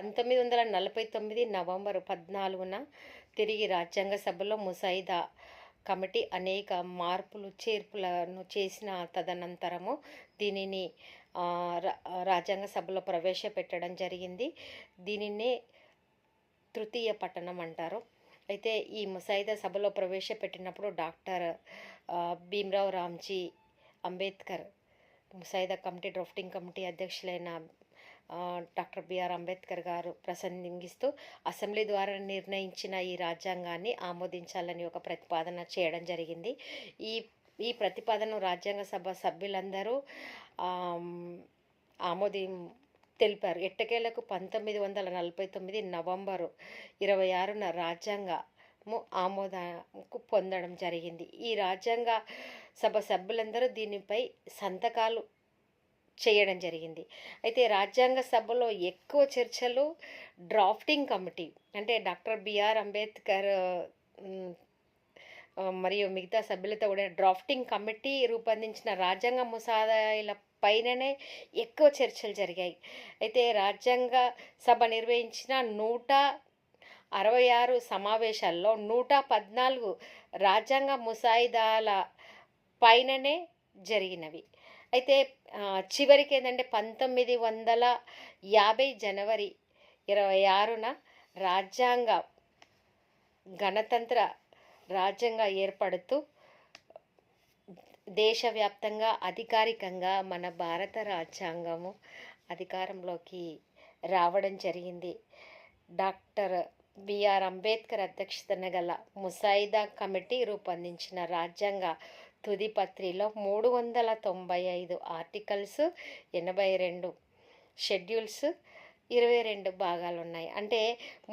1949 November 14న తిరిగి రాజ్యాంగ సభలో ముసాయిదా కమిటీ అనేక మార్పులు చేర్పులను చేసిన తదనంతరము దీనిని రాజ్యాంగ సభలో ప్రవేశపెట్టడం జరిగింది. దీనినే తృతీయ పఠనం అంటారు. అయితే ఈ ముసాయిదా సభలో ప్రవేశపెట్టినప్పుడు డాక్టర్ భీమ్రావ్ రామ్జీ అంబేద్కర్ ముసాయిదా కమిటీ డ్రాఫ్టింగ్ కమిటీ అధ్యక్షులైన డాక్టర్ బిఆర్ అంబేద్కర్ గారు ప్రసంగిస్తూ అసెంబ్లీ ద్వారా నిర్ణయించిన ఈ రాజ్యాంగాన్ని ఆమోదించాలని ఒక ప్రతిపాదన చేయడం జరిగింది. ఈ ప్రతిపాదన రాజ్యాంగ సభ సభ్యులందరూ తెలిపారు. ఎట్టకేలకు 1949 నవంబరు 26న రాజ్యాంగము ఆమోదకు పొందడం జరిగింది. ఈ రాజ్యాంగ సభ సభ్యులందరూ దీనిపై సంతకాలు చేయడం జరిగింది. అయితే రాజ్యాంగ సభలో ఎక్కువ చర్చలు డ్రాఫ్టింగ్ కమిటీ అంటే డాక్టర్ బిఆర్ అంబేద్కర్ మరియు మిగతా సభ్యులతో కూడా డ్రాఫ్టింగ్ కమిటీ రూపొందించిన రాజ్యాంగ ముసాయిదాల పైననే ఎక్కువ చర్చలు జరిగాయి. అయితే రాజ్యాంగ సభ నిర్వహించిన 166 సమావేశాల్లో 114 రాజ్యాంగ ముసాయిదాల పైననే జరిగినవి. అయితే చివరికి ఏంటంటే 1950 జనవరి 26న గణతంత్ర రాజ్యంగా ఏర్పడుతూ దేశవ్యాప్తంగా అధికారికంగా మన భారత రాజ్యాంగము అధికారంలోకి రావడం జరిగింది. డాక్టర్ బిఆర్ అంబేద్కర్ అధ్యక్షతన గల ముసాయిదా కమిటీ రూపొందించిన రాజ్యాంగ తుది పత్రిలో 395 ఆర్టికల్స్, 82 షెడ్యూల్స్, 22 భాగాలు ఉన్నాయి. అంటే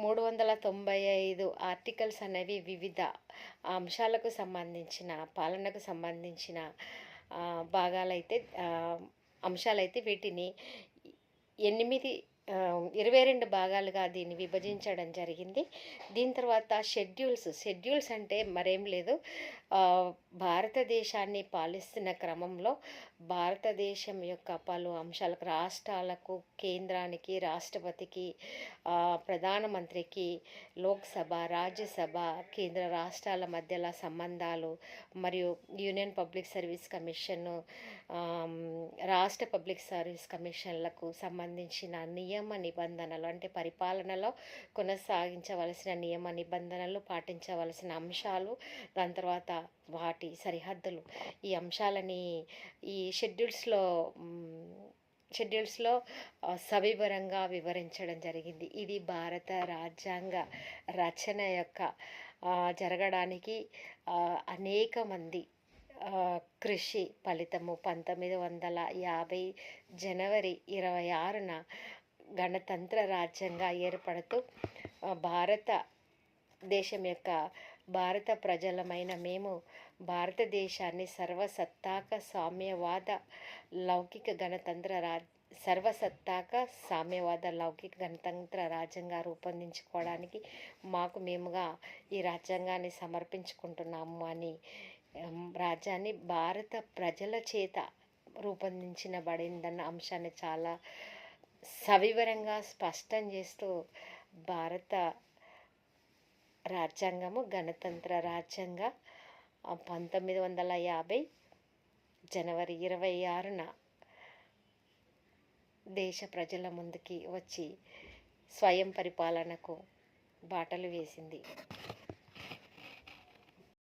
395 ఆర్టికల్స్ అనేవి వివిధ అంశాలకు సంబంధించిన పాలనకు సంబంధించిన అంశాలైతే వీటిని 22 భాగాలుగా దీన్ని విభజించడం జరిగింది. దీని తర్వాత షెడ్యూల్స్ అంటే మరేం లేదు, భారతదేశాన్ని పాలిస్తున్న క్రమంలో భారతదేశం యొక్క పలు అంశాలకు రాష్ట్రాలకు, కేంద్రానికి, రాష్ట్రపతికి, ప్రధానమంత్రికి, లోక్సభ, రాజ్యసభ, కేంద్ర రాష్ట్రాల మధ్యల సంబంధాలు మరియు యూనియన్ పబ్లిక్ సర్వీస్ కమిషన్, రాష్ట్ర పబ్లిక్ సర్వీస్ కమిషన్లకు సంబంధించిన నియమ నిబంధనలు అంటే పరిపాలనలో కొనసాగించవలసిన నియమ నిబంధనలు, పాటించవలసిన అంశాలు, దాని తర్వాత వాటి సరిహద్దులు, ఈ అంశాలని ఈ షెడ్యూల్స్లో సవివరంగా వివరించడం జరిగింది. ఇది భారత రాజ్యాంగ రచన యొక్క జరగడానికి అనేక మంది కృషి ఫలితము 1950 జనవరి 26న గణతంత్ర రాజ్యంగా ఏర్పడుతూ భారత ప్రజలమైన మేము భారతదేశాన్ని సర్వసత్తాక సామ్యవాద లౌకిక గణతంత్ర రాజ్యంగా రూపొందించుకోవడానికి మాకు మేముగా ఈ రాజ్యాంగాన్ని సమర్పించుకుంటున్నాము అని రాజ్యాన్ని భారత ప్రజల చేత రూపొందించబడిందన్న అంశాన్ని చాలా సవివరంగా స్పష్టం చేస్తూ భారత రాజ్యాంగము గణతంత్ర రాజ్యంగా 1950 జనవరి 26న దేశ ప్రజల ముందుకి వచ్చి స్వయం పరిపాలనకు బాటలు వేసింది.